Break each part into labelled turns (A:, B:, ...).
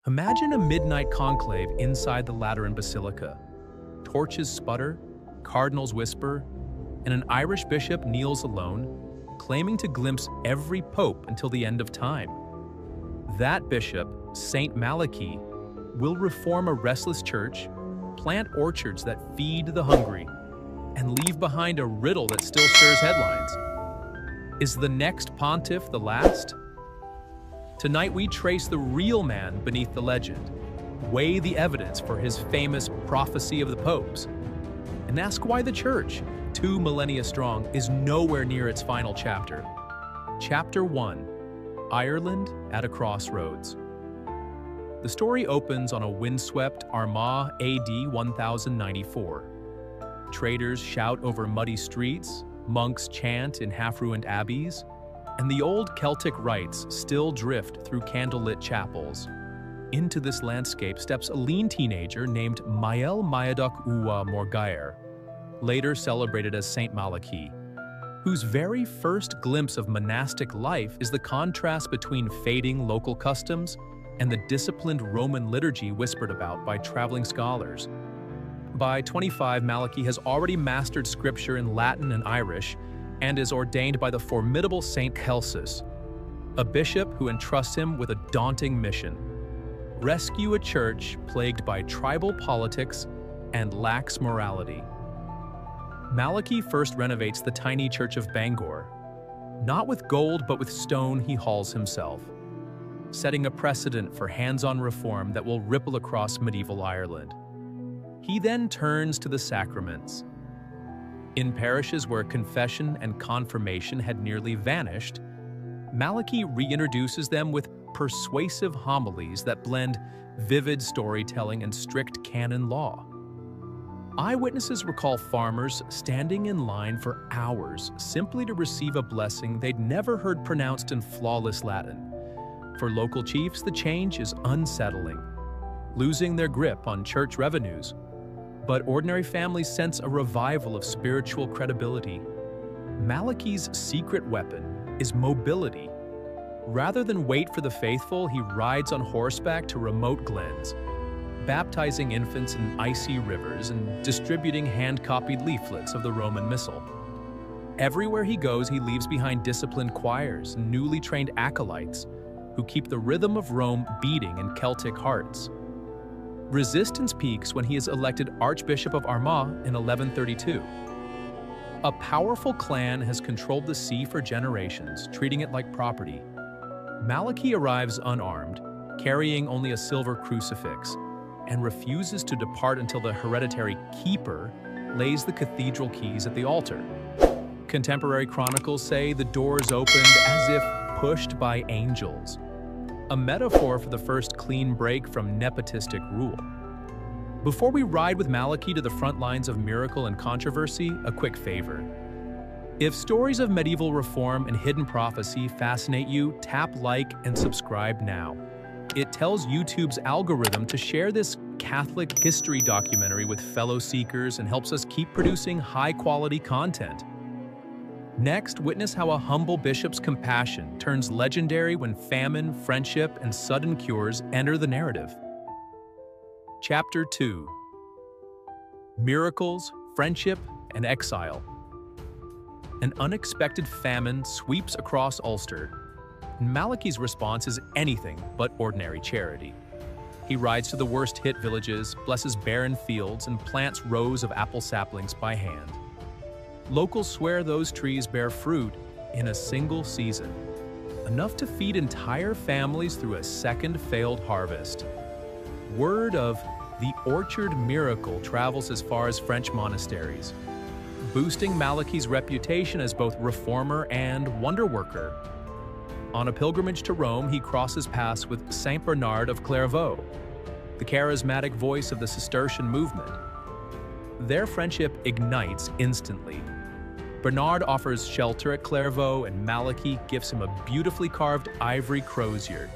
A: Imagine a midnight conclave inside the Lateran Basilica. Torches sputter, cardinals whisper, and an Irish bishop kneels alone, claiming to glimpse every pope until the end of time. That bishop, Saint Malachy, will reform a restless church, plant orchards that feed the hungry, and leave behind a riddle that still stirs headlines. Is the next pontiff the last? Tonight we trace the real man beneath the legend, weigh the evidence for his famous prophecy of the popes, and ask why the church, 2 millennia strong, is nowhere near its final chapter. Chapter 1: Ireland at a Crossroads. The story opens on a windswept Armagh AD 1094. Traders shout over muddy streets, monks chant in half-ruined abbeys, and the old Celtic rites still drift through candlelit chapels. Into this landscape steps a lean teenager named Mael Mayaduc Uwa Morgair, later celebrated as Saint Malachy, whose very first glimpse of monastic life is the contrast between fading local customs and the disciplined Roman liturgy whispered about by traveling scholars. By 25, Malachy has already mastered scripture in Latin and Irish and is ordained by the formidable Saint Celsus, a bishop who entrusts him with a daunting mission: rescue a church plagued by tribal politics and lax morality. Malachy first renovates the tiny church of Bangor. Not with gold, but with stone he hauls himself, setting a precedent for hands-on reform that will ripple across medieval Ireland. He then turns to the sacraments. In parishes where confession and confirmation had nearly vanished, Malachy reintroduces them with persuasive homilies that blend vivid storytelling and strict canon law. Eyewitnesses recall farmers standing in line for hours simply to receive a blessing they'd never heard pronounced in flawless Latin. For local chiefs, the change is unsettling, losing their grip on church revenues. But ordinary families sense a revival of spiritual credibility. Malachy's secret weapon is mobility. Rather than wait for the faithful, he rides on horseback to remote glens, baptizing infants in icy rivers and distributing hand-copied leaflets of the Roman Missal. Everywhere he goes, he leaves behind disciplined choirs and newly trained acolytes who keep the rhythm of Rome beating in Celtic hearts. Resistance peaks when he is elected Archbishop of Armagh in 1132. A powerful clan has controlled the see for generations, treating it like property. Malachy arrives unarmed, carrying only a silver crucifix, and refuses to depart until the hereditary keeper lays the cathedral keys at the altar. Contemporary chronicles say the doors opened as if pushed by angels, a metaphor for the first clean break from nepotistic rule. Before we ride with Malachy to the front lines of miracle and controversy, a quick favor. If stories of medieval reform and hidden prophecy fascinate you, tap like and subscribe now. It tells YouTube's algorithm to share this Catholic history documentary with fellow seekers and helps us keep producing high-quality content. Next, witness how a humble bishop's compassion turns legendary when famine, friendship, and sudden cures enter the narrative. Chapter 2: Miracles, Friendship, and Exile. An unexpected famine sweeps across Ulster, and Malachy's response is anything but ordinary charity. He rides to the worst-hit villages, blesses barren fields, and plants rows of apple saplings by hand. Locals swear those trees bear fruit in a single season, enough to feed entire families through a second failed harvest. Word of the orchard miracle travels as far as French monasteries, boosting Malachy's reputation as both reformer and wonder worker. On a pilgrimage to Rome, he crosses paths with Saint Bernard of Clairvaux, the charismatic voice of the Cistercian movement. Their friendship ignites instantly. Bernard offers shelter at Clairvaux, and Malachy gives him a beautifully carved ivory crozier.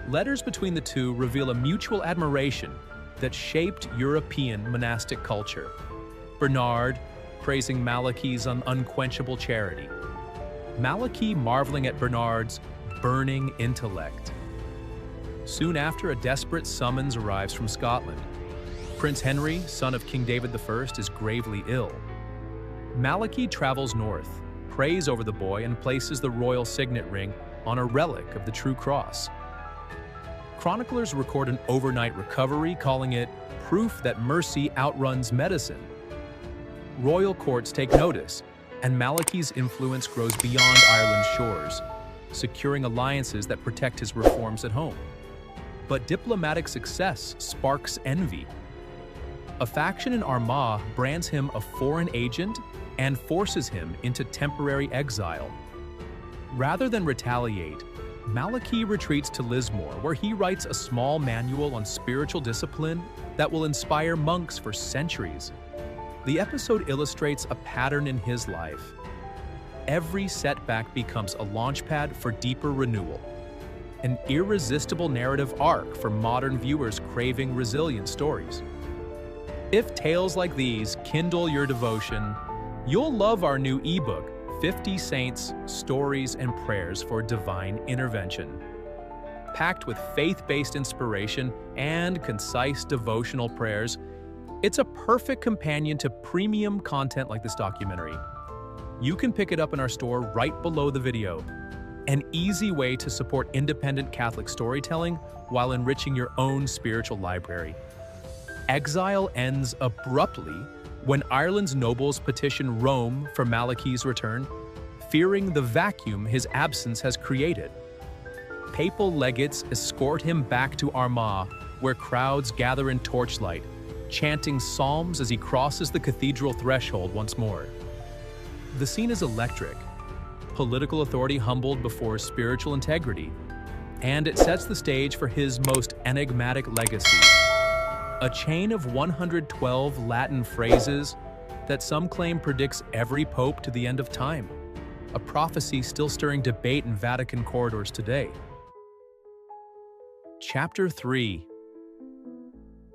A: Letters between the two reveal a mutual admiration that shaped European monastic culture. Bernard praising Malachy's unquenchable charity, Malachy marveling at Bernard's burning intellect. Soon after, a desperate summons arrives from Scotland. Prince Henry, son of King David I, is gravely ill. Malachy travels north, prays over the boy, and places the royal signet ring on a relic of the True Cross. Chroniclers record an overnight recovery, calling it proof that mercy outruns medicine. Royal courts take notice, and Malachy's influence grows beyond Ireland's shores, securing alliances that protect his reforms at home. But diplomatic success sparks envy. A faction in Armagh brands him a foreign agent and forces him into temporary exile. Rather than retaliate, Malachy retreats to Lismore, where he writes a small manual on spiritual discipline that will inspire monks for centuries. The episode illustrates a pattern in his life. Every setback becomes a launchpad for deeper renewal, an irresistible narrative arc for modern viewers craving resilient stories. If tales like these kindle your devotion, you'll love our new ebook, 50 Saints, Stories and Prayers for Divine Intervention. Packed with faith-based inspiration and concise devotional prayers, it's a perfect companion to premium content like this documentary. You can pick it up in our store right below the video. An easy way to support independent Catholic storytelling while enriching your own spiritual library. Exile ends abruptly when Ireland's nobles petition Rome for Malachy's return, fearing the vacuum his absence has created. Papal legates escort him back to Armagh, where crowds gather in torchlight, chanting psalms as he crosses the cathedral threshold once more. The scene is electric, political authority humbled before spiritual integrity, and it sets the stage for his most enigmatic legacy. A chain of 112 Latin phrases that some claim predicts every pope to the end of time, a prophecy still stirring debate in Vatican corridors today. Chapter 3.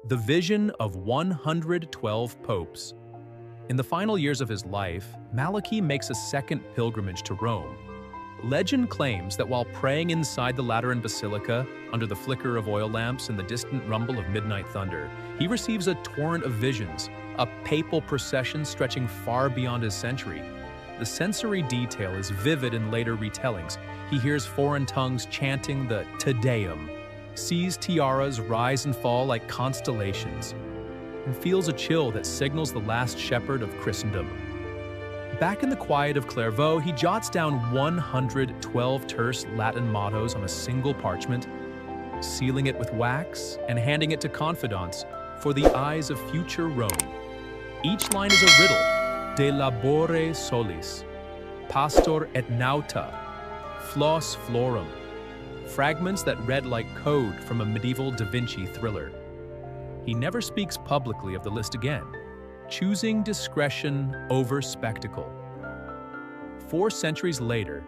A: The Vision of 112 Popes. In the final years of his life, Malachy makes a second pilgrimage to Rome. Legend claims that while praying inside the Lateran Basilica, under the flicker of oil lamps and the distant rumble of midnight thunder, he receives a torrent of visions, a papal procession stretching far beyond his century. The sensory detail is vivid in later retellings. He hears foreign tongues chanting the Te Deum, sees tiaras rise and fall like constellations, and feels a chill that signals the last shepherd of Christendom. Back in the quiet of Clairvaux, he jots down 112 terse Latin mottos on a single parchment, sealing it with wax and handing it to confidants for the eyes of future Rome. Each line is a riddle: De labore solis, Pastor et nauta, Flos florum, fragments that read like code from a medieval Da Vinci thriller. He never speaks publicly of the list again, choosing discretion over spectacle. 4 centuries later,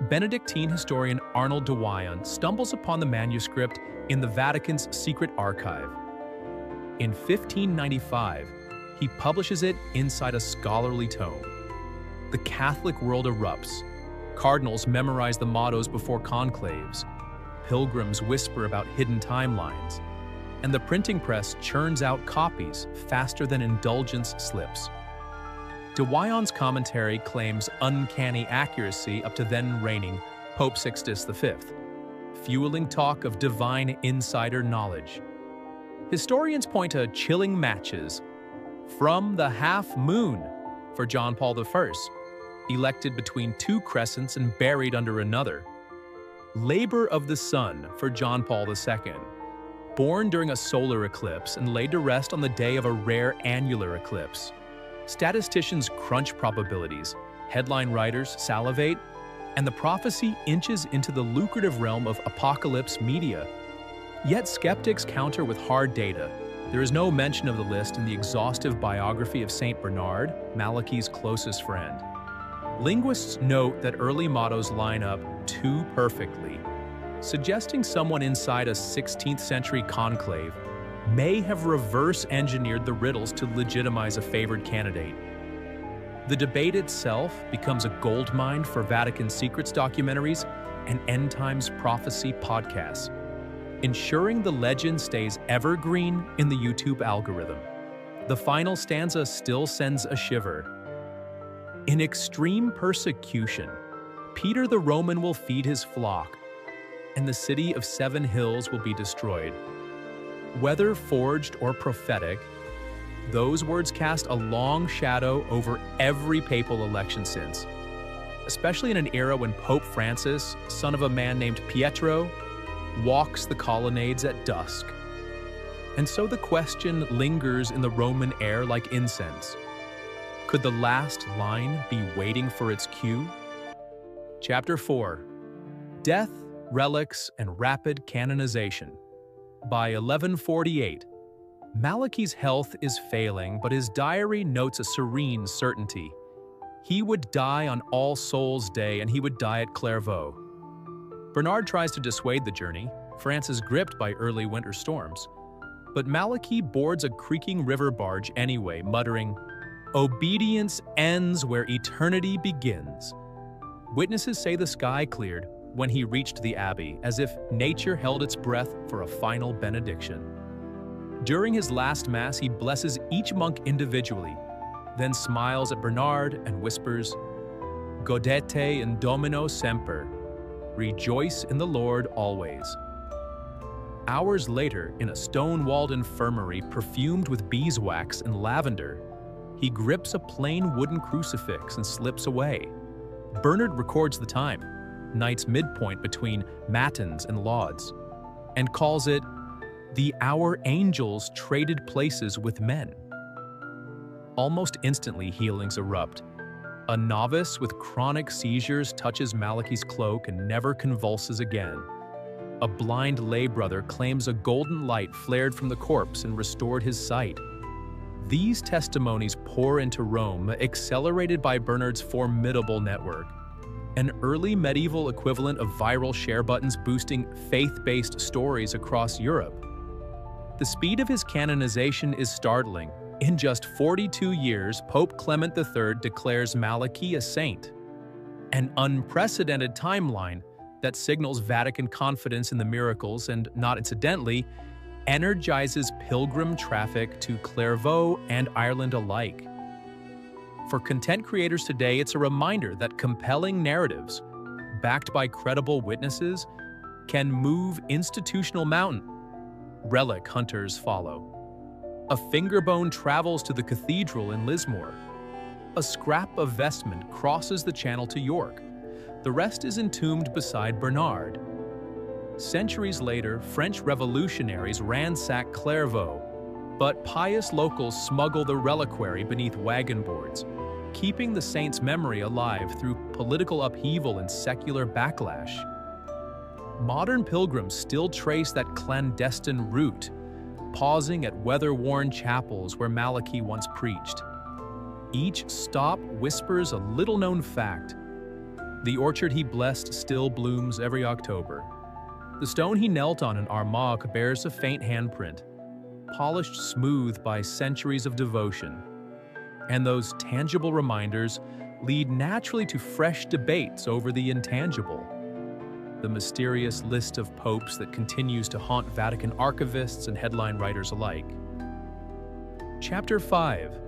A: Benedictine historian Arnold de Wyon stumbles upon the manuscript in the Vatican's secret archive. In 1595, he publishes it inside a scholarly tome. The Catholic world erupts. Cardinals memorize the mottos before conclaves. Pilgrims whisper about hidden timelines. And the printing press churns out copies faster than indulgence slips. De Wyon's commentary claims uncanny accuracy up to then reigning Pope Sixtus V, fueling talk of divine insider knowledge. Historians point to chilling matches from the half moon for John Paul I, elected between 2 crescents and buried under another. Labor of the Sun for John Paul II, born during a solar eclipse and laid to rest on the day of a rare annular eclipse. Statisticians crunch probabilities, headline writers salivate, and the prophecy inches into the lucrative realm of apocalypse media. Yet skeptics counter with hard data. There is no mention of the list in the exhaustive biography of Saint Bernard, Malachy's closest friend. Linguists note that early mottos line up too perfectly, suggesting someone inside a 16th century conclave may have reverse-engineered the riddles to legitimize a favored candidate. The debate itself becomes a goldmine for Vatican secrets documentaries and end times prophecy podcasts. ensuring the legend stays evergreen in the YouTube algorithm. The final stanza still sends a shiver. In extreme persecution, Peter the Roman will feed his flock, and the city of 7 hills will be destroyed. Whether forged or prophetic, those words cast a long shadow over every papal election since, especially in an era when Pope Francis, son of a man named Pietro, walks the colonnades at dusk. And so the question lingers in the Roman air like incense. Could the last line be waiting for its cue? Chapter 4. Death, Relics, and Rapid Canonization. By 1148, Malachy's health is failing, but his diary notes a serene certainty. He would die on All Souls' Day, and he would die at Clairvaux. Bernard tries to dissuade the journey. France is gripped by early winter storms. But Malachy boards a creaking river barge anyway, muttering, "Obedience ends where eternity begins." Witnesses say the sky cleared when he reached the abbey, as if nature held its breath for a final benediction. During his last mass, he blesses each monk individually, then smiles at Bernard and whispers, "Gaudete in Domino semper," rejoice in the Lord always. Hours later, in a stone-walled infirmary perfumed with beeswax and lavender, he grips a plain wooden crucifix and slips away. Bernard records the time, night's midpoint between matins and lauds, and calls it the hour angels traded places with men. Almost instantly, healings erupt. A novice with chronic seizures touches Malachy's cloak and never convulses again. A blind lay brother claims a golden light flared from the corpse and restored his sight. These testimonies pour into Rome, accelerated by Bernard's formidable network, an early medieval equivalent of viral share buttons boosting faith-based stories across Europe. The speed of his canonization is startling. In just 42 years, Pope Clement III declares Malachy a saint, an unprecedented timeline that signals Vatican confidence in the miracles and, not incidentally, energizes pilgrim traffic to Clairvaux and Ireland alike. For content creators today, it's a reminder that compelling narratives, backed by credible witnesses, can move institutional mountains. Relic hunters follow. A fingerbone travels to the cathedral in Lismore. A scrap of vestment crosses the channel to York. The rest is entombed beside Bernard. Centuries later, French revolutionaries ransack Clairvaux, but pious locals smuggle the reliquary beneath wagon boards, keeping the saint's memory alive through political upheaval and secular backlash. Modern pilgrims still trace that clandestine route, pausing at weather-worn chapels where Malachy once preached. Each stop whispers a little-known fact. The orchard he blessed still blooms every October. The stone he knelt on in Armagh bears a faint handprint, polished smooth by centuries of devotion. And those tangible reminders lead naturally to fresh debates over the intangible. The mysterious list of popes that continues to haunt Vatican archivists and headline writers alike. Chapter 5.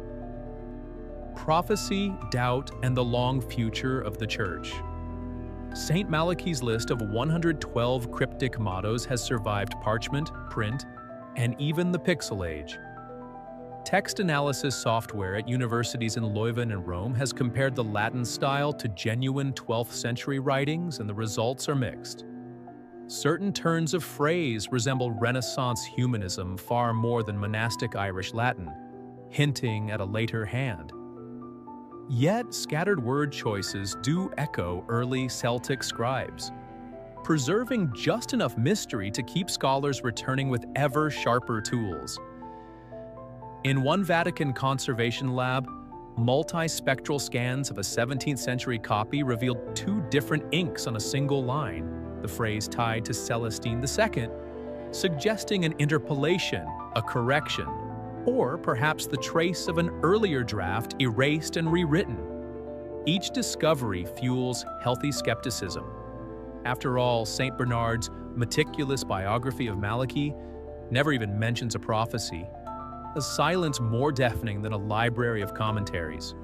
A: Prophecy, Doubt, and the Long Future of the Church. Saint Malachy's list of 112 cryptic mottos has survived parchment, print, and even the pixel age. Text analysis software at universities in Leuven and Rome has compared the Latin style to genuine 12th century writings, and the results are mixed. Certain turns of phrase resemble Renaissance humanism far more than monastic Irish Latin, hinting at a later hand. Yet, scattered word choices do echo early Celtic scribes, preserving just enough mystery to keep scholars returning with ever sharper tools. In one Vatican conservation lab, multispectral scans of a 17th century copy revealed 2 different inks on a single line, the phrase tied to Celestine II, suggesting an interpolation, a correction, or perhaps the trace of an earlier draft erased and rewritten. Each discovery fuels healthy skepticism. After all, St. Bernard's meticulous biography of Malachy never even mentions a prophecy, a silence more deafening than a library of commentaries.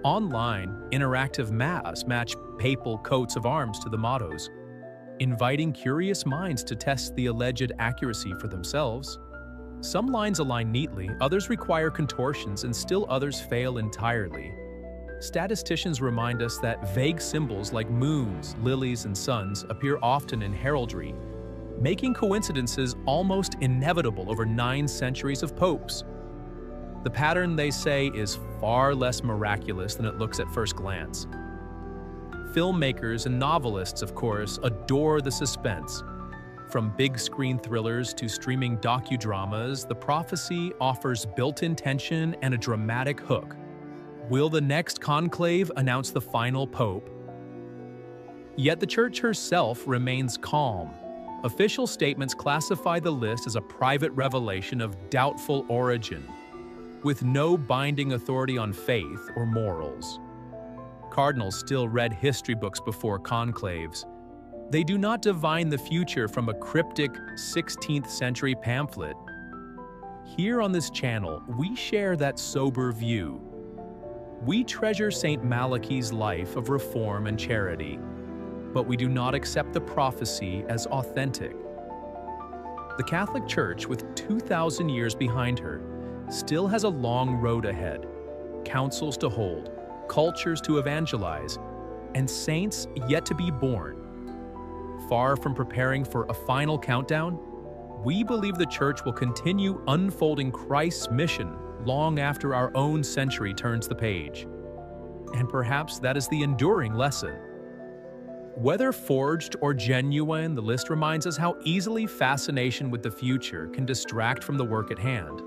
A: Online, interactive maps match papal coats of arms to the mottos, inviting curious minds to test the alleged accuracy for themselves. Some lines align neatly, others require contortions, and still others fail entirely. Statisticians remind us that vague symbols like moons, lilies, and suns appear often in heraldry, making coincidences almost inevitable over 9 centuries of popes. The pattern, they say, is far less miraculous than it looks at first glance. Filmmakers and novelists, of course, adore the suspense. From big-screen thrillers to streaming docudramas, the prophecy offers built-in tension and a dramatic hook. Will the next conclave announce the final pope? Yet the Church herself remains calm. Official statements classify the list as a private revelation of doubtful origin, with no binding authority on faith or morals. Cardinals still read history books before conclaves. They do not divine the future from a cryptic 16th century pamphlet. Here on this channel, we share that sober view. We treasure Saint Malachy's life of reform and charity, but we do not accept the prophecy as authentic. The Catholic Church, with 2,000 years behind her, still has a long road ahead, councils to hold, cultures to evangelize, and saints yet to be born. Far from preparing for a final countdown, we believe the Church will continue unfolding Christ's mission long after our own century turns the page. And perhaps that is the enduring lesson. Whether forged or genuine, the list reminds us how easily fascination with the future can distract from the work at hand.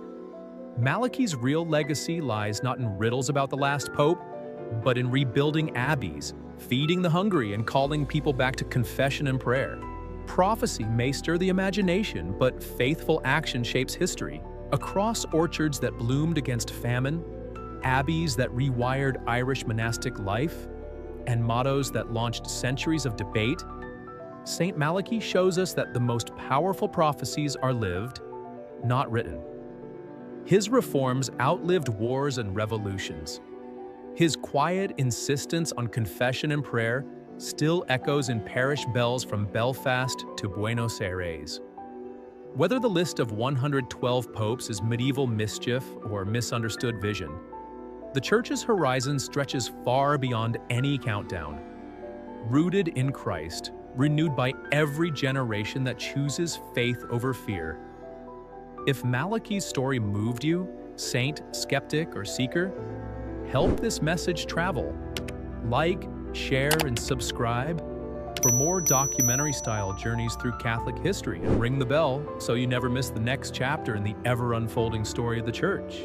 A: Malachy's real legacy lies not in riddles about the last pope, but in rebuilding abbeys, feeding the hungry, and calling people back to confession and prayer. Prophecy may stir the imagination, but faithful action shapes history. Across orchards that bloomed against famine, abbeys that rewired Irish monastic life, and mottos that launched centuries of debate, Saint Malachy shows us that the most powerful prophecies are lived, not written. His reforms outlived wars and revolutions. His quiet insistence on confession and prayer still echoes in parish bells from Belfast to Buenos Aires. Whether the list of 112 popes is medieval mischief or misunderstood vision, the Church's horizon stretches far beyond any countdown. Rooted in Christ, renewed by every generation that chooses faith over fear. If Malachy's story moved you, saint, skeptic, or seeker, help this message travel. Like, share, and subscribe for more documentary-style journeys through Catholic history, and ring the bell so you never miss the next chapter in the ever-unfolding story of the Church.